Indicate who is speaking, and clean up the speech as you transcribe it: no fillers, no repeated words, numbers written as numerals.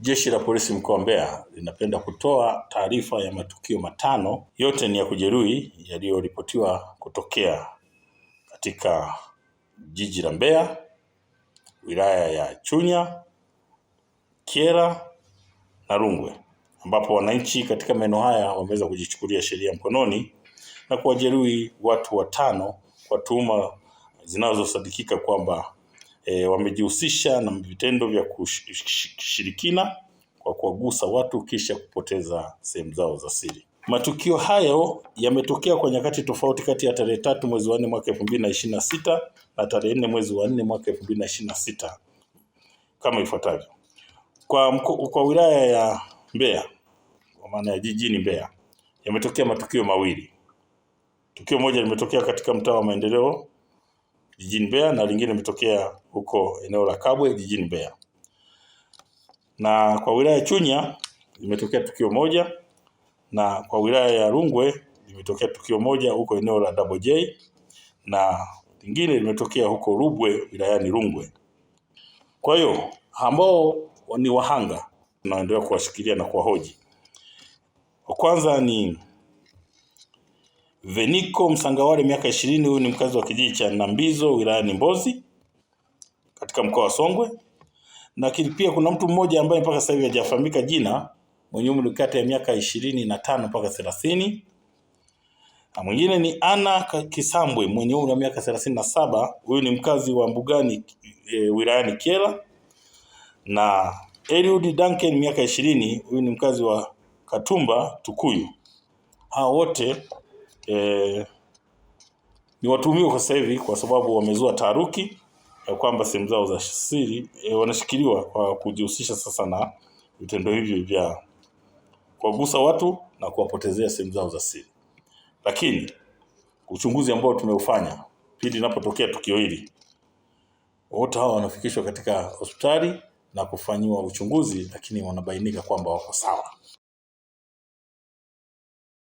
Speaker 1: Jeshi la Polisi mkoa wa Mbeya linapenda kutoa taarifa ya matukio matano, yote ni ya kujeruhi yaliyoripotiwa kutokea katika jiji la Mbeya, wilaya ya Chunya, Kyela na Rungwe, ambapo wananchi katika maeneo haya wameweza kujichukulia sheria mkononi na kuwajeruhi watu watano kwa tuhuma zinazosadikika kwamba wamejihusisha na vitendo vya kushirikina kwa kuwagusa watu kisha kupoteza sehemu zao za siri. Matukio hayo yametokea kwa nyakati tofauti kati ya tarehe 3 mwezi wa 4 mwaka 2026 na tarehe 4 mwezi wa 4 mwaka 2026 kama ifuatavyo. Kwa wilaya ya Mbeya, kwa maana ya jijini Mbeya, yametokea matukio mawili. Tukio moja limetokea katika mtaa wa Maendeleo jijini Mbeya na lingine limetokea huko eneo la Kabwe jijini Mbeya. Na kwa wilaya ya Chunya limetokea tukio moja, na kwa wilaya ya Rungwe limetokea tukio moja huko eneo la Double J, na lingine limetokea huko Rungwe wilayani Rungwe. Kwa hiyo ambao ni wahanga tunaendelea kuwashikilia na kuwahoji. Wa kwanza ni Veniko Msangawale miaka 20, huyu ni mkazi wa kijiji cha Nambizo wilayani Mbozi katika mkoa wa Songwe. Na pia kuna mtu mmoja ambaye mpaka sasa hivi hajafahamika jina, mwenye umri kati ya miaka 25 mpaka 30. Na mwingine ni Ana Kisambwe mwenye umri wa miaka 37, huyu ni mkazi wa Mbugani wilayani Kyela. Na Eliud Duncan miaka 20, huyu ni mkazi wa Katumba Tukuyu. Hao wote ni watuhumiwa kwa sasa hivi kwa sababu wamezua taharuki ya kwamba sehemu zao za siri wanashikiliwa kwa kujihusisha sasa na vitendo hivyo vya kuwagusa watu na kuwapotezea sehemu zao za siri. Lakini uchunguzi ambao tumeufanya pindi linapotokea tukio hili, wote hao wanafikishwa katika hospitali na kufanyiwa uchunguzi, lakini wanabainika kwamba wako sawa.